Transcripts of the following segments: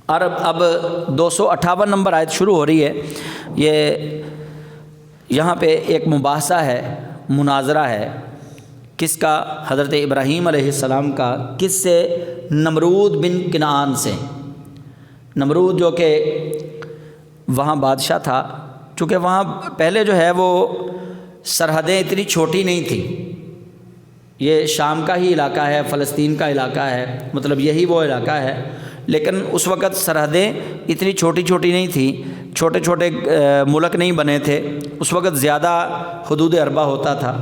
اور اب 258 نمبر آیت شروع ہو رہی ہے۔ یہاں پہ ایک مباحثہ ہے، مناظرہ ہے، کس کا؟ حضرت ابراہیم علیہ السلام کا۔ کس سے؟ نمرود بن کنعان سے۔ نمرود جو کہ وہاں بادشاہ تھا، چونکہ وہاں پہلے جو ہے وہ سرحدیں اتنی چھوٹی نہیں تھیں، یہ شام کا ہی علاقہ ہے، فلسطین کا علاقہ ہے، مطلب یہی وہ علاقہ ہے، لیکن اس وقت سرحدیں اتنی چھوٹی چھوٹی نہیں تھیں، چھوٹے چھوٹے ملک نہیں بنے تھے، اس وقت زیادہ حدود اربع ہوتا تھا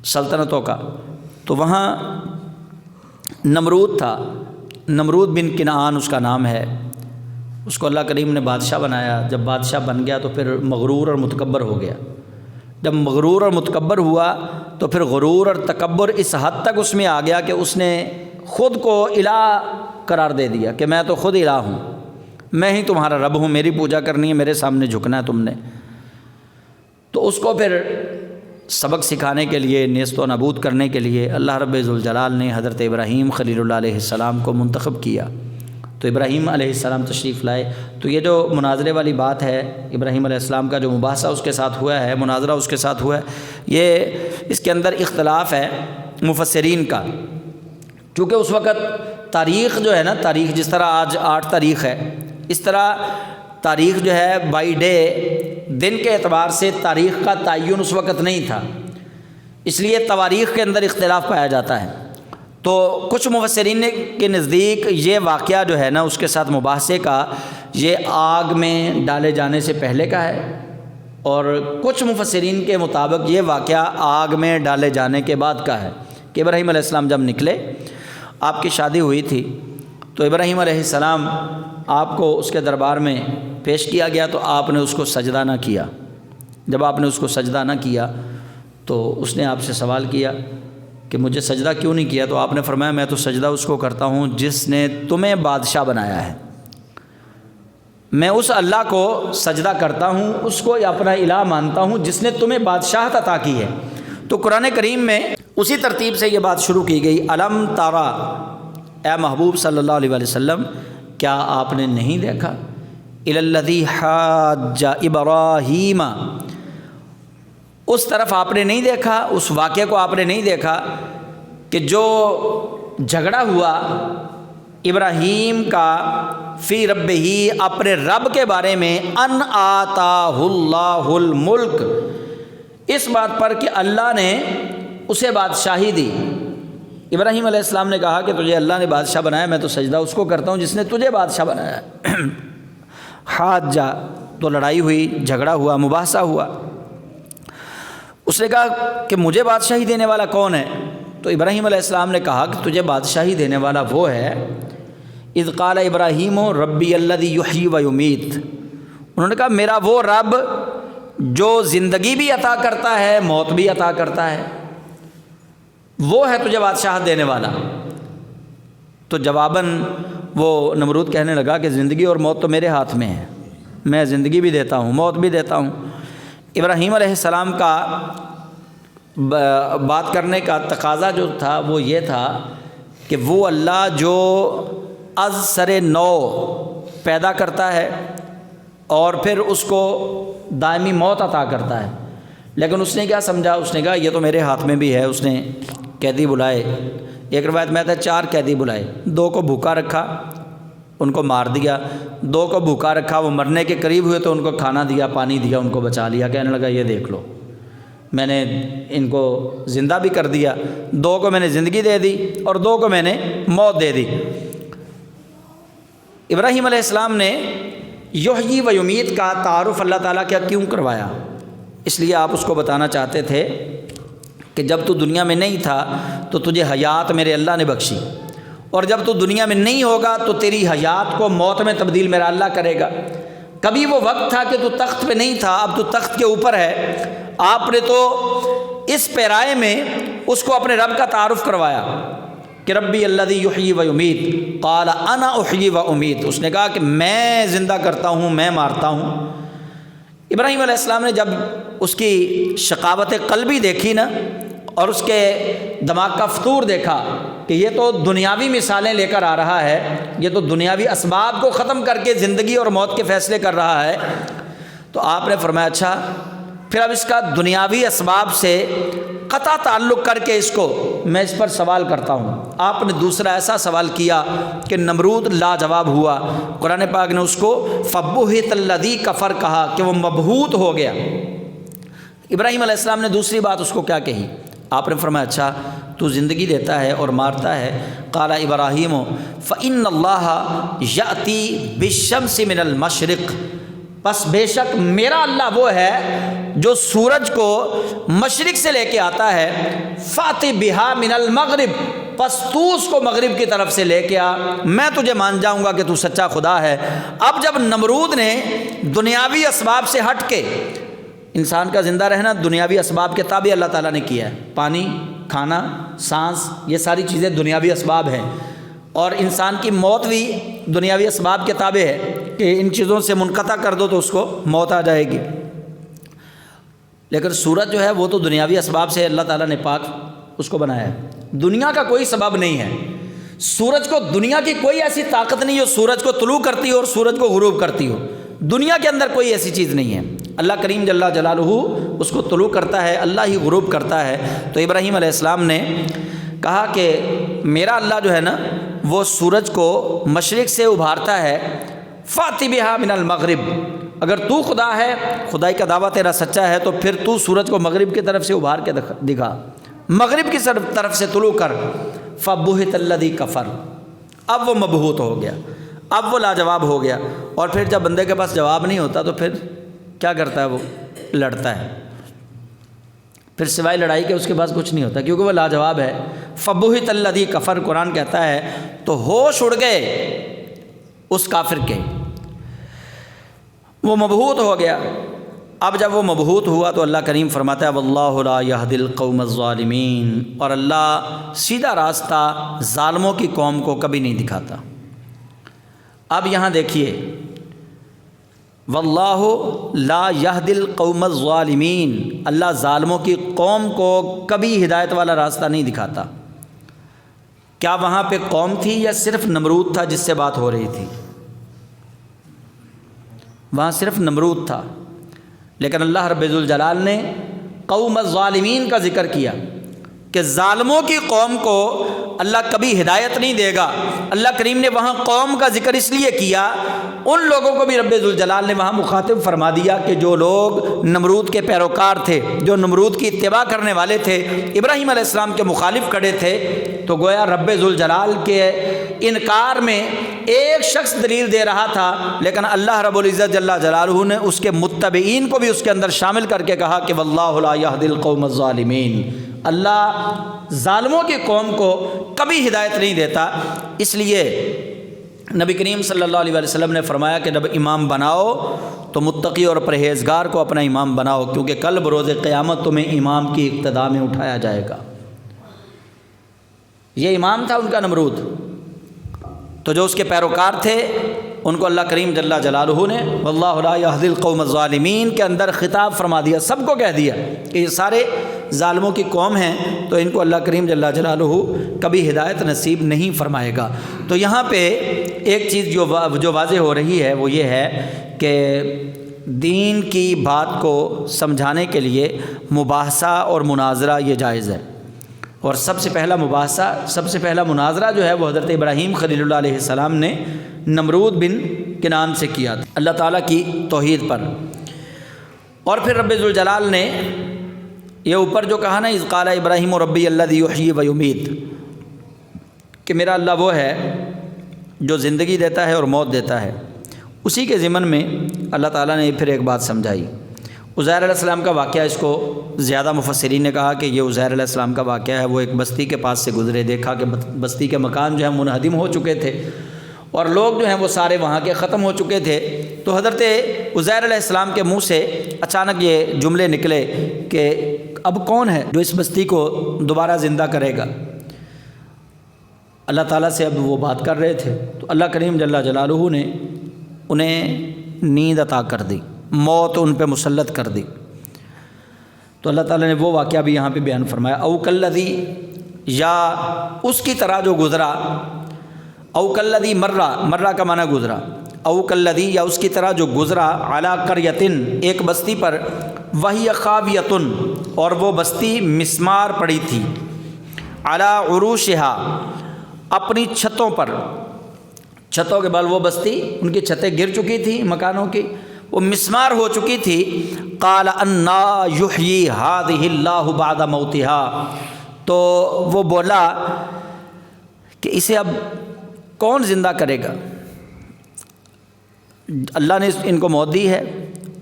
سلطنتوں کا۔ تو وہاں نمرود تھا، نمرود بن کنعان اس کا نام ہے۔ اس کو اللہ کریم نے بادشاہ بنایا۔ جب بادشاہ بن گیا تو پھر مغرور اور متکبر ہو گیا۔ جب مغرور اور متکبر ہوا تو پھر غرور اور تکبر اس حد تک اس میں آ گیا کہ اس نے خود کو الہ قرار دے دیا کہ میں تو خود الہ ہوں، میں ہی تمہارا رب ہوں، میری پوجا کرنی ہے، میرے سامنے جھکنا ہے تم نے۔ تو اس کو پھر سبق سکھانے کے لیے، نیست و نابود کرنے کے لیے اللہ رب ذوالجلال نے حضرت ابراہیم خلیل اللہ علیہ السلام کو منتخب کیا۔ تو ابراہیم علیہ السلام تشریف لائے۔ تو یہ جو مناظرے والی بات ہے، ابراہیم علیہ السلام کا جو مباحثہ اس کے ساتھ ہوا ہے، مناظرہ اس کے ساتھ ہوا ہے، یہ اس کے اندر اختلاف ہے مفسرین کا، کیونکہ اس وقت تاریخ جو ہے نا، تاریخ جس طرح آج 8 تاریخ ہے، اس طرح تاریخ جو ہے بائی ڈے، دن کے اعتبار سے تاریخ کا تعین اس وقت نہیں تھا، اس لیے تواریخ کے اندر اختلاف پایا جاتا ہے۔ تو کچھ مفسرین کے نزدیک یہ واقعہ جو ہے نا اس کے ساتھ مباحثے کا، یہ آگ میں ڈالے جانے سے پہلے کا ہے، اور کچھ مفسرین کے مطابق یہ واقعہ آگ میں ڈالے جانے کے بعد کا ہے کہ ابراہیم علیہ السلام جب نکلے، آپ کی شادی ہوئی تھی، تو ابراہیم علیہ السلام آپ کو اس کے دربار میں پیش کیا گیا، تو آپ نے اس کو سجدہ نہ کیا۔ جب آپ نے اس کو سجدہ نہ کیا تو اس نے آپ سے سوال کیا کہ مجھے سجدہ کیوں نہیں کیا؟ تو آپ نے فرمایا میں تو سجدہ اس کو کرتا ہوں جس نے تمہیں بادشاہ بنایا ہے، میں اس اللہ کو سجدہ کرتا ہوں، اس کو اپنا الہ مانتا ہوں جس نے تمہیں بادشاہت عطا کی ہے۔ تو قرآن کریم میں اسی ترتیب سے یہ بات شروع کی گئی، الم تارا، اے محبوب صلی اللہ علیہ وسلم کیا آپ نے نہیں دیکھا، الی الذی حاج ابراہیم، اس طرف آپ نے نہیں دیکھا، اس واقعے کو آپ نے نہیں دیکھا کہ جو جھگڑا ہوا ابراہیم کا فی ربہ، اپنے رب کے بارے میں، ان آتاہ اللہ الملک، اس بات پر کہ اللہ نے اسے بادشاہی دی۔ ابراہیم علیہ السلام نے کہا کہ تجھے اللہ نے بادشاہ بنایا، میں تو سجدہ اس کو کرتا ہوں جس نے تجھے بادشاہ بنایا۔ حاجہ، تو لڑائی ہوئی، جھگڑا ہوا، مباحثہ ہوا۔ اس نے کہا کہ مجھے بادشاہی دینے والا کون ہے؟ تو ابراہیم علیہ السلام نے کہا کہ تجھے بادشاہی دینے والا وہ ہے، اذ قال ابراہیم ربی الذی یحیی و یمیت، انہوں نے کہا میرا وہ رب جو زندگی بھی عطا کرتا ہے، موت بھی عطا کرتا ہے، وہ ہے تجھے بادشاہت دینے والا۔ تو جواباً وہ نمرود کہنے لگا کہ زندگی اور موت تو میرے ہاتھ میں ہے، میں زندگی بھی دیتا ہوں، موت بھی دیتا ہوں۔ ابراہیم علیہ السلام کا بات کرنے کا تقاضا جو تھا وہ یہ تھا کہ وہ اللہ جو از سر نو پیدا کرتا ہے اور پھر اس کو دائمی موت عطا کرتا ہے، لیکن اس نے کیا سمجھا؟ اس نے کہا یہ تو میرے ہاتھ میں بھی ہے۔ اس نے قیدی بلائے، ایک روایت میں آتا ہے 4 قیدی بلائے، 2 کو بھوکا رکھا، ان کو مار دیا، 2 کو بھوکا رکھا، وہ مرنے کے قریب ہوئے تو ان کو کھانا دیا، پانی دیا، ان کو بچا لیا، کہنے لگا یہ دیکھ لو میں نے ان کو زندہ بھی کر دیا، 2 کو میں نے زندگی دے دی اور 2 کو میں نے موت دے دی۔ ابراہیم علیہ السلام نے یحیی و یمیت کا تعارف اللہ تعالیٰ کیا کیوں کروایا؟ اس لیے آپ اس کو بتانا چاہتے تھے کہ جب تو دنیا میں نہیں تھا تو تجھے حیات میرے اللہ نے بخشی، اور جب تو دنیا میں نہیں ہوگا تو تیری حیات کو موت میں تبدیل میرا اللہ کرے گا۔ کبھی وہ وقت تھا کہ تو تخت پہ نہیں تھا، اب تو تخت کے اوپر ہے۔ آپ نے تو اس پیرائے میں اس کو اپنے رب کا تعارف کروایا کہ ربی الذی یحیی و یمیت، قال انا احیی و امیت، اس نے کہا کہ میں زندہ کرتا ہوں، میں مارتا ہوں۔ ابراہیم علیہ السلام نے جب اس کی شقاوت قلبی دیکھی نا، اور اس کے دماغ کا فطور دیکھا کہ یہ تو دنیاوی مثالیں لے کر آ رہا ہے، یہ تو دنیاوی اسباب کو ختم کر کے زندگی اور موت کے فیصلے کر رہا ہے۔ تو آپ نے فرمایا اچھا پھر اب اس کا دنیاوی اسباب سے قطع تعلق کر کے اس کو میں اس پر سوال کرتا ہوں۔ آپ نے دوسرا ایسا سوال کیا کہ نمرود لاجواب ہوا۔ قرآن پاک نے اس کو فبہت الذی کفر کہا کہ وہ مبہوت ہو گیا۔ ابراہیم علیہ السلام نے دوسری بات اس کو کیا کہی؟ آپ نے فرمایا اچھا تو زندگی دیتا ہے اور مارتا ہے۔ قال ابراہیم فإن اللہ یأتی بالشمس من المشرق، پس بے شک میرا اللہ وہ ہے جو سورج کو مشرق سے لے کے آتا ہے۔ فأتی بہا من المغرب، پس تو اس کو مغرب کی طرف سے لے کے آ، میں تجھے مان جاؤں گا کہ تو سچا خدا ہے۔ اب جب نمرود نے دنیاوی اسباب سے ہٹ کے، انسان کا زندہ رہنا دنیاوی اسباب کے تابع اللہ تعالیٰ نے کیا ہے، پانی، کھانا، سانس، یہ ساری چیزیں دنیاوی اسباب ہیں، اور انسان کی موت بھی دنیاوی اسباب کے تابع ہے کہ ان چیزوں سے منقطع کر دو تو اس کو موت آ جائے گی۔ لیکن سورج جو ہے وہ تو دنیاوی اسباب سے اللہ تعالیٰ نے پاک اس کو بنایا ہے، دنیا کا کوئی سبب نہیں ہے۔ سورج کو دنیا کی کوئی ایسی طاقت نہیں جو سورج کو طلوع کرتی ہو اور سورج کو غروب کرتی ہو، دنیا کے اندر کوئی ایسی چیز نہیں ہے۔ اللہ کریم جل جلالہ اس کو طلوع کرتا ہے، اللہ ہی غروب کرتا ہے۔ تو ابراہیم علیہ السلام نے کہا کہ میرا اللہ جو ہے نا وہ سورج کو مشرق سے ابھارتا ہے۔ فاتی بہا من المغرب، اگر تو خدا ہے، خدائی کا دعویٰ تیرا سچا ہے تو پھر تو سورج کو مغرب کی طرف سے ابھار کے دکھا، مغرب کی طرف سے طلوع کر۔ فبہت الذی کفر، اب وہ مبہوت ہو گیا، اب وہ لاجواب ہو گیا۔ اور پھر جب بندے کے پاس جواب نہیں ہوتا تو پھر کیا کرتا ہے؟ وہ لڑتا ہے، پھر سوائے لڑائی کے اس کے پاس کچھ نہیں ہوتا کیونکہ وہ لاجواب ہے۔ فبہت الذی کفر، قرآن کہتا ہے تو ہوش اڑ گئے اس کافر کے، وہ مبہوت ہو گیا۔ اب جب وہ مبہوت ہوا تو اللہ کریم فرماتا ہے واللہ لا یہدی القوم الظالمین، اور اللہ سیدھا راستہ ظالموں کی قوم کو کبھی نہیں دکھاتا۔ اب یہاں دیکھیے واللہ لا یہدی القوم الظالمین، اللہ ظالموں کی قوم کو کبھی ہدایت والا راستہ نہیں دکھاتا۔ کیا وہاں پہ قوم تھی یا صرف نمرود تھا جس سے بات ہو رہی تھی؟ وہاں صرف نمرود تھا، لیکن اللہ رب ذوالجلال نے قوم الظالمین کا ذکر کیا کہ ظالموں کی قوم کو اللہ کبھی ہدایت نہیں دے گا۔ اللہ کریم نے وہاں قوم کا ذکر اس لیے کیا، ان لوگوں کو بھی رب ذوالجلال نے وہاں مخاطب فرما دیا کہ جو لوگ نمرود کے پیروکار تھے، جو نمرود کی اتباع کرنے والے تھے، ابراہیم علیہ السلام کے مخالف کھڑے تھے، تو گویا رب ذوالجلال کے انکار میں ایک شخص دلیل دے رہا تھا، لیکن اللہ رب العزت جل جلالہ نے اس کے متبعین کو بھی اس کے اندر شامل کر کے کہا کہ واللہ لا یہدی القوم الظالمین، اللہ ظالموں کی قوم کو کبھی ہدایت نہیں دیتا۔ اس لیے نبی کریم صلی اللہ علیہ وسلم نے فرمایا کہ جب امام بناؤ تو متقی اور پرہیزگار کو اپنا امام بناؤ، کیونکہ کل بروز قیامت تمہیں امام کی اقتداء میں اٹھایا جائے گا۔ یہ امام تھا ان کا نمرود، تو جو اس کے پیروکار تھے ان کو اللہ کریم جل جلالہ نے واللہ لا یہدی القوم الظالمین کے اندر خطاب فرما دیا، سب کو کہہ دیا کہ یہ سارے ظالموں کی قوم ہیں، تو ان کو اللہ کریم جل جلالہ کبھی ہدایت نصیب نہیں فرمائے گا۔ تو یہاں پہ ایک چیز جو واضح ہو رہی ہے وہ یہ ہے کہ دین کی بات کو سمجھانے کے لیے مباحثہ اور مناظرہ یہ جائز ہے، اور سب سے پہلا مباحثہ، سب سے پہلا مناظرہ جو ہے وہ حضرت ابراہیم خلیل اللہ علیہ السلام نے نمرود بن کنعان سے کیا تھا اللہ تعالیٰ کی توحید پر۔ اور پھر رب ذوالجلال نے یہ اوپر جو کہا نا اذ قال ابراہیم ربی الذی یحیی و یمیت، کہ میرا اللہ وہ ہے جو زندگی دیتا ہے اور موت دیتا ہے، اسی کے ضمن میں اللہ تعالیٰ نے پھر ایک بات سمجھائی۔ عزیر علیہ السلام کا واقعہ، اس کو زیادہ مفسرین نے کہا کہ یہ عزیر علیہ السلام کا واقعہ ہے، وہ ایک بستی کے پاس سے گزرے، دیکھا کہ بستی کے مکان جو ہیں منہدم ہو چکے تھے اور لوگ جو ہیں وہ سارے وہاں کے ختم ہو چکے تھے۔ تو حضرت عزیر علیہ السلام کے منہ سے اچانک یہ جملے نکلے کہ اب کون ہے جو اس بستی کو دوبارہ زندہ کرے گا؟ اللہ تعالیٰ سے اب وہ بات کر رہے تھے، تو اللہ کریم جل جلالہ نے انہیں نیند عطا کر دی، موت ان پہ مسلط کر دی۔ تو اللہ تعالیٰ نے وہ واقعہ بھی یہاں پہ بیان فرمایا، او کلذی، یا اس کی طرح جو گزرا، او کلذی مرہ کا معنی گزرا، او کلذی یا اس کی طرح جو گزرا، علی قریۃ ایک بستی پر، وہی خاویۃ اور وہ بستی مسمار پڑی تھی، علی عروشہا اپنی چھتوں پر، چھتوں کے بل وہ بستی ان کی چھتیں گر چکی تھی، مکانوں کی وہ مسمار ہو چکی تھی۔ قال انا یحیی ہذہ اللہ بعد موتہا، تو وہ بولا کہ اسے اب کون زندہ کرے گا؟ اللہ نے ان کو موت دی ہے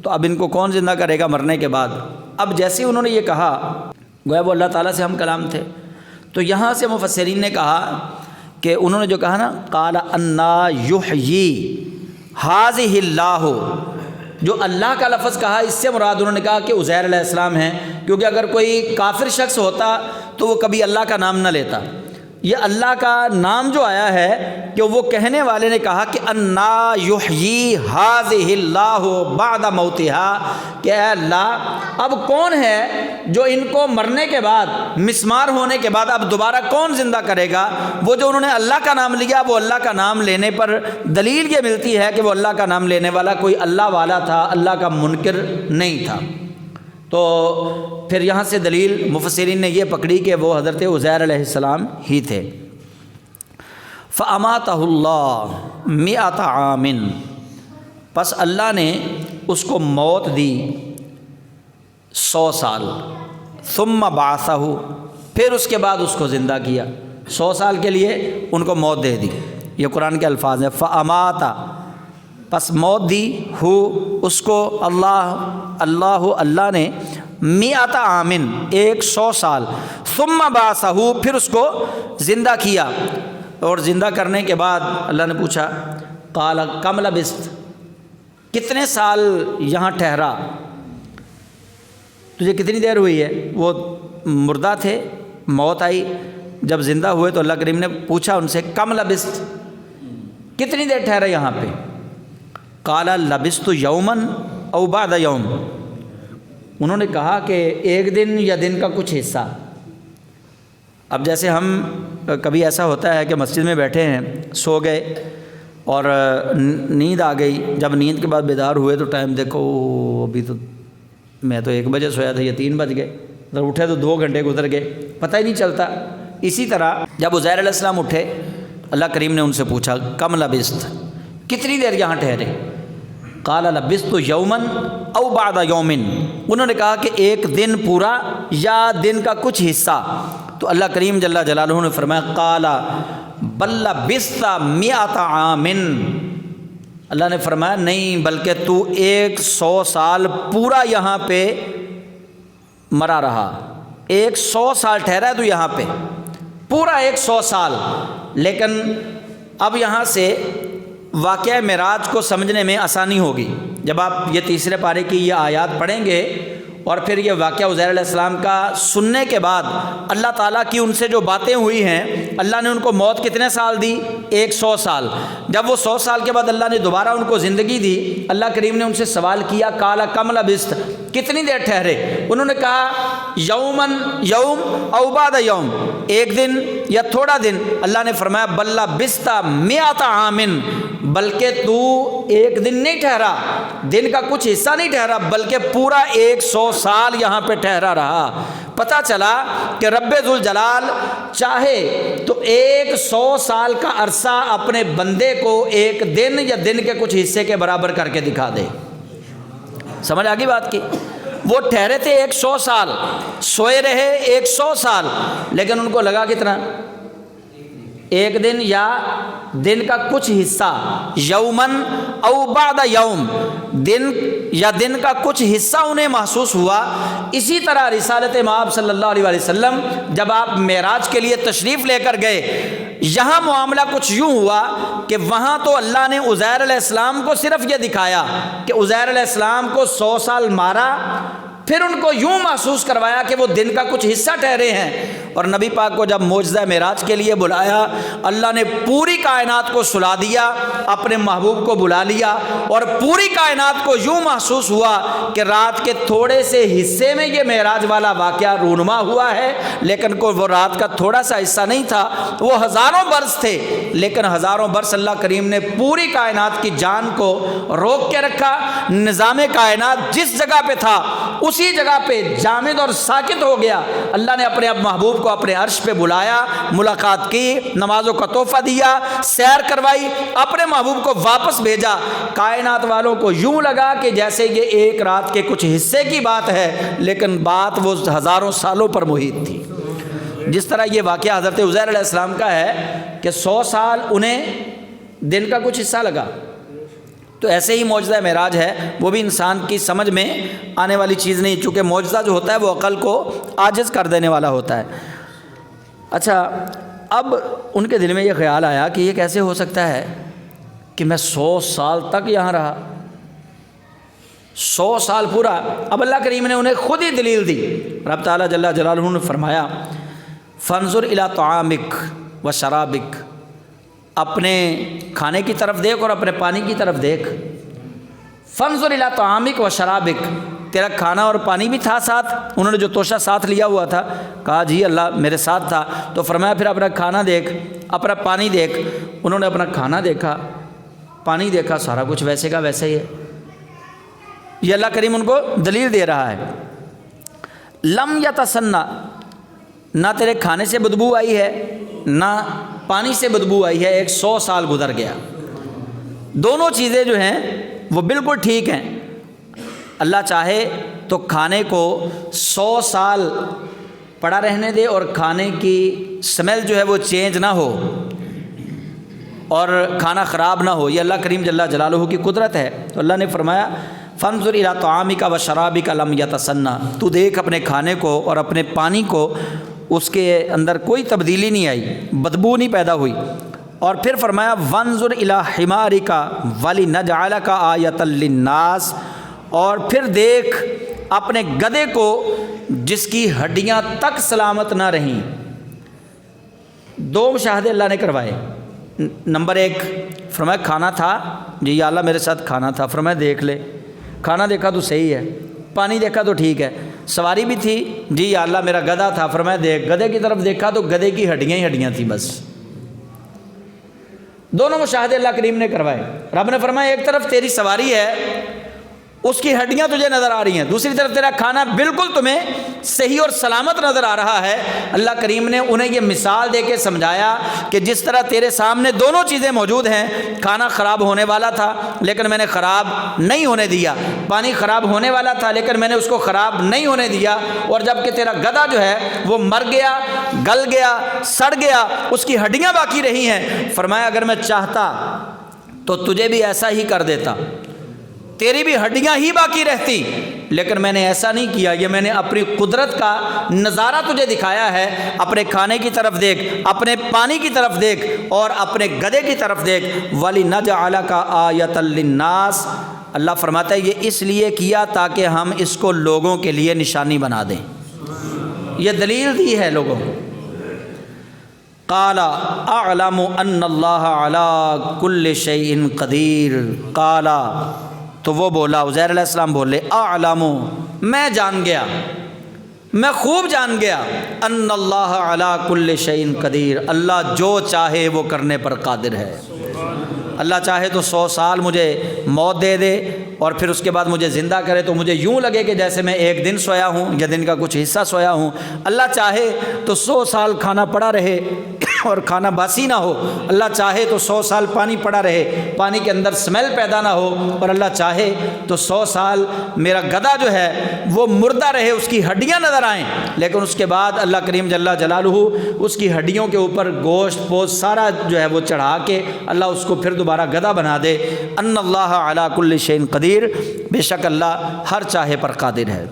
تو اب ان کو کون زندہ کرے گا مرنے کے بعد؟ اب جیسے انہوں نے یہ کہا، گویا وہ اللہ تعالیٰ سے ہم کلام تھے، تو یہاں سے مفسرین نے کہا کہ انہوں نے جو کہا نا قال انا یحیی ھذہ اللہ، جو اللہ کا لفظ کہا اس سے مراد انہوں نے کہا کہ عزیر علیہ السلام ہیں، کیونکہ اگر کوئی کافر شخص ہوتا تو وہ کبھی اللہ کا نام نہ لیتا۔ یہ اللہ کا نام جو آیا ہے کہ وہ کہنے والے نے کہا کہ انا یحیی ھذہ اللہ بعد موتہا، کہ اے اللہ اب کون ہے جو ان کو مرنے کے بعد، مسمار ہونے کے بعد اب دوبارہ کون زندہ کرے گا؟ وہ جو انہوں نے اللہ کا نام لیا، وہ اللہ کا نام لینے پر دلیل یہ ملتی ہے کہ وہ اللہ کا نام لینے والا کوئی اللہ والا تھا، اللہ کا منکر نہیں تھا۔ تو پھر یہاں سے دلیل مفسرین نے یہ پکڑی کہ وہ حضرت عزیر علیہ السلام ہی تھے۔ فَأَمَاتَهُ اللَّهُ مِئَةَ عَامٍ، پس اللہ نے اس کو موت دی 100 سال، ثُمَّ بَعَثَهُ، پھر اس کے بعد اس کو زندہ کیا، 100 سال کے لیے ان کو موت دے دی۔ یہ قرآن کے الفاظ ہیں، فَأَمَاتَ، پس موت دی ہو اس کو اللہ نے 100 عامٍ 100 سال، ثم بعثہ، پھر اس کو زندہ کیا، اور زندہ کرنے کے بعد اللہ نے پوچھا قال کم لبثت، کتنے سال یہاں ٹھہرا، تجھے کتنی دیر ہوئی ہے؟ وہ مردہ تھے، موت آئی، جب زندہ ہوئے تو اللہ کریم نے پوچھا ان سے کم لبثت، کتنی دیر ٹھہرا یہاں پہ؟ قال لبثت یوماً او بعد یوم، انہوں نے کہا کہ ایک دن یا دن کا کچھ حصہ۔ اب جیسے ہم کبھی ایسا ہوتا ہے کہ مسجد میں بیٹھے ہیں، سو گئے اور نیند آ گئی، جب نیند کے بعد بیدار ہوئے تو ٹائم دیکھو ابھی تو میں تو 1 بجے سویا تھا، یہ 3 بج گئے، اگر اٹھے تو 2 گھنٹے گزر گئے، پتہ ہی نہیں چلتا۔ اسی طرح جب عزیر علیہ السلام اٹھے، اللہ کریم نے ان سے پوچھا کم لبثت، کتنی دیر یہاں ٹھہرے؟ قال لبثت یوماً او بعد یوم، انہوں نے کہا کہ ایک دن پورا یا دن کا کچھ حصہ۔ تو اللہ کریم جل جلالہ نے فرمایا قال بل لبثت 100 عام، اللہ نے فرمایا نہیں بلکہ تو 100 سال پورا یہاں پہ مرا رہا، 100 سال ٹھہرا ہے تو یہاں پہ پورا 100 سال۔ لیکن اب یہاں سے واقعہ معراج کو سمجھنے میں آسانی ہوگی، جب آپ یہ تیسرے پارے کی یہ آیات پڑھیں گے اور پھر یہ واقعہ عزیر علیہ السلام کا سننے کے بعد اللہ تعالیٰ کی ان سے جو باتیں ہوئی ہیں، اللہ نے ان کو موت کتنے سال دی؟ 100 سال۔ جب وہ 100 سال کے بعد اللہ نے دوبارہ ان کو زندگی دی، اللہ کریم نے ان سے سوال کیا قال کم لبثت، کتنی دیر ٹھہرے؟ انہوں نے کہا یوماً یوم او بعد یوم، ایک دن یا تھوڑا دن۔ اللہ نے فرمایا بل لبثت 100 عام، بلکہ تو ایک دن نہیں ٹھہرا، دن کا کچھ حصہ نہیں ٹھہرا، بلکہ پورا 100 سال یہاں پہ ٹھہرا رہا۔ پتہ چلا کہ رب ذوالجلال چاہے تو 100 سال کا عرصہ اپنے بندے کو ایک دن یا دن کے کچھ حصے کے برابر کر کے دکھا دے۔ سمجھ آگئی بات کی؟ وہ ٹھہرے تھے 100 سال، سوئے رہے 100 سال، لیکن ان کو لگا کتنا؟ ایک دن یا دن کا کچھ حصہ، یومن او بعد یوم، دن یا دن کا کچھ حصہ انہیں محسوس ہوا۔ اسی طرح رسالت مآب صلی اللہ علیہ وسلم جب آپ معراج کے لیے تشریف لے کر گئے، یہاں معاملہ کچھ یوں ہوا کہ وہاں تو اللہ نے عزیر علیہ السلام کو صرف یہ دکھایا کہ عزیر علیہ السلام کو 100 سال مارا، پھر ان کو یوں محسوس کروایا کہ وہ دن کا کچھ حصہ ٹھہرے ہیں۔ اور نبی پاک کو جب معجزہ معراج کے لیے بلایا، اللہ نے پوری کائنات کو سلا دیا، اپنے محبوب کو بلا لیا، اور پوری کائنات کو یوں محسوس ہوا کہ رات کے تھوڑے سے حصے میں یہ معراج والا واقعہ رونما ہوا ہے، لیکن کوئی وہ رات کا تھوڑا سا حصہ نہیں تھا، وہ ہزاروں برس تھے، لیکن ہزاروں برس اللہ کریم نے پوری کائنات کی جان کو روک کے رکھا۔ نظام کائنات جس جگہ پہ تھا اسی جگہ پہ جامد اور ساکت ہو گیا۔ اللہ نے اپنے اب محبوب کو اپنے عرش پہ بلایا، ملاقات کی، نمازوں کا تحفہ دیا، سیر کروائی، اپنے محبوب کو واپس بھیجا۔ کائنات والوں کو یوں لگا کہ جیسے یہ ایک رات کے کچھ حصے کی بات ہے، لیکن بات وہ ہزاروں سالوں پر محیط تھی۔ جس طرح یہ واقعہ حضرت عزیر علیہ السلام کا ہے کہ 100 سال انہیں دن کا کچھ حصہ لگا، تو ایسے ہی معجزہ معراج ہے، وہ بھی انسان کی سمجھ میں آنے والی چیز نہیں، چونکہ معجزہ جو ہوتا ہے وہ عقل کو عاجز کر دینے والا ہوتا ہے۔ اچھا، اب ان کے دل میں یہ خیال آیا کہ یہ کیسے ہو سکتا ہے کہ میں 100 سال تک یہاں رہا، 100 سال پورا۔ اب اللہ کریم نے انہیں خود ہی دلیل دی۔ رب تعالیٰ جل جلالہ نے فرمایا فانظر الی طعامک و شرابک، اپنے کھانے کی طرف دیکھ اور اپنے پانی کی طرف دیکھ۔ فانظر الی طعامک و شرابک، تیرا کھانا اور پانی بھی تھا ساتھ؟ انہوں نے جو توشہ ساتھ لیا ہوا تھا، کہا جی اللہ میرے ساتھ تھا، تو فرمایا پھر اپنا کھانا دیکھ، اپنا پانی دیکھ۔ انہوں نے اپنا کھانا دیکھا، پانی دیکھا، سارا کچھ ویسے کا ویسے ہی ہے۔ یہ اللہ کریم ان کو دلیل دے رہا ہے۔ لم یتسنہ، نہ تیرے کھانے سے بدبو آئی ہے نہ پانی سے بدبو آئی ہے، 100 سال گزر گیا، دونوں چیزیں جو ہیں وہ بالکل ٹھیک ہیں۔ اللہ چاہے تو کھانے کو 100 سال پڑا رہنے دے اور کھانے کی سمیل جو ہے وہ چینج نہ ہو اور کھانا خراب نہ ہو، یہ اللہ کریم جل جلالہ کی قدرت ہے۔ تو اللہ نے فرمایا فانظر الی طعامک و شرابک لم یتسنہ، تو دیکھ اپنے کھانے کو اور اپنے پانی کو، اس کے اندر کوئی تبدیلی نہیں آئی، بدبو نہیں پیدا ہوئی۔ اور پھر فرمایا وانظر الی حمارک ولنجعلک آیۃ للناس، اور پھر دیکھ اپنے گدھے کو جس کی ہڈیاں تک سلامت نہ رہیں۔ دو مشاہدے اللہ نے کروائے۔ نمبر 1 فرمایا کھانا تھا، جی یا اللہ میرے ساتھ کھانا تھا، فرمایا دیکھ لے، کھانا دیکھا تو صحیح ہے، پانی دیکھا تو ٹھیک ہے، سواری بھی تھی، جی یا اللہ میرا گدھا تھا، فرمایا دیکھ، گدھے کی طرف دیکھا تو گدھے کی ہڈیاں ہی ہڈیاں تھیں بس۔ دونوں مشاہدے اللہ کریم نے کروائے۔ رب نے فرمایا ایک طرف تیری سواری ہے، اس کی ہڈیاں تجھے نظر آ رہی ہیں، دوسری طرف تیرا کھانا بالکل تمہیں صحیح اور سلامت نظر آ رہا ہے۔ اللہ کریم نے انہیں یہ مثال دے کے سمجھایا کہ جس طرح تیرے سامنے دونوں چیزیں موجود ہیں، کھانا خراب ہونے والا تھا لیکن میں نے خراب نہیں ہونے دیا، پانی خراب ہونے والا تھا لیکن میں نے اس کو خراب نہیں ہونے دیا، اور جب کہ تیرا گدھا جو ہے وہ مر گیا، گل گیا، سڑ گیا، اس کی ہڈیاں باقی رہی ہیں، فرمایا اگر میں چاہتا تو تجھے بھی ایسا ہی کر دیتا، تیری بھی ہڈیاں ہی باقی رہتی، لیکن میں نے ایسا نہیں کیا، یہ میں نے اپنی قدرت کا نظارہ تجھے دکھایا ہے۔ اپنے کھانے کی طرف دیکھ، اپنے پانی کی طرف دیکھ اور اپنے گدھے کی طرف دیکھ۔ وَلِنَجْعَلَكَ آیَةً لِلنَّاسِ، اللہ فرماتا ہے یہ اس لیے کیا تاکہ ہم اس کو لوگوں کے لیے نشانی بنا دیں، یہ دلیل دی ہے لوگوں کو۔ قال اعلم ان اللہ علی کل شیء قدیر، قال تو وہ بولا، عزیر علیہ السلام بولے، اعلم میں جان گیا، میں خوب جان گیا، ان اللہ علی کل شیء قدیر، اللہ جو چاہے وہ کرنے پر قادر ہے۔ اللہ چاہے تو 100 سال مجھے موت دے دے اور پھر اس کے بعد مجھے زندہ کرے تو مجھے یوں لگے کہ جیسے میں ایک دن سویا ہوں یا دن کا کچھ حصہ سویا ہوں۔ اللہ چاہے تو 100 سال کھانا پڑا رہے اور کھانا باسی نہ ہو، اللہ چاہے تو 100 سال پانی پڑا رہے، پانی کے اندر سمیل پیدا نہ ہو، اور اللہ چاہے تو 100 سال میرا گدھا جو ہے وہ مردہ رہے، اس کی ہڈیاں نظر آئیں، لیکن اس کے بعد اللہ کریم جل جلالہ اس کی ہڈیوں کے اوپر گوشت پوست سارا جو ہے وہ چڑھا کے اللہ اس کو پھر دوبارہ گدھا بنا دے۔ ان اللہ علی کل شیء قدیر، بے شک اللہ ہر چاہے پر قادر ہے۔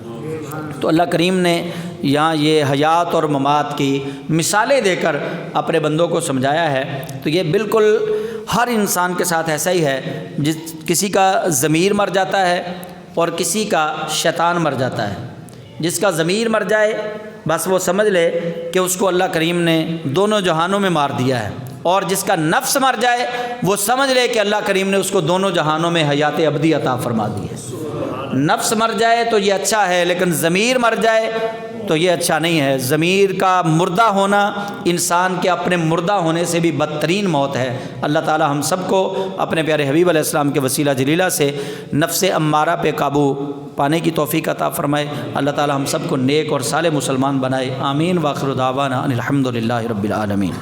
تو اللہ کریم نے یہاں یہ حیات اور ممات کی مثالیں دے کر اپنے بندوں کو سمجھایا ہے۔ تو یہ بالکل ہر انسان کے ساتھ ایسا ہی ہے، کسی کا ضمیر مر جاتا ہے اور کسی کا شیطان مر جاتا ہے۔ جس کا ضمیر مر جائے بس وہ سمجھ لے کہ اس کو اللہ کریم نے دونوں جہانوں میں مار دیا ہے، اور جس کا نفس مر جائے وہ سمجھ لے کہ اللہ کریم نے اس کو دونوں جہانوں میں حیات ابدی عطا فرما دی ہے۔ نفس مر جائے تو یہ اچھا ہے، لیکن ضمیر مر جائے تو یہ اچھا نہیں ہے۔ ضمیر کا مردہ ہونا انسان کے اپنے مردہ ہونے سے بھی بدترین موت ہے۔ اللہ تعالی ہم سب کو اپنے پیارے حبیب علیہ السلام کے وسیلہ جلیلہ سے نفس امارہ پہ قابو پانے کی توفیق عطا فرمائے۔ اللہ تعالی ہم سب کو نیک اور صالح مسلمان بنائے۔ آمین۔ وآخر دعوانا ان الحمد للہ رب العالمین۔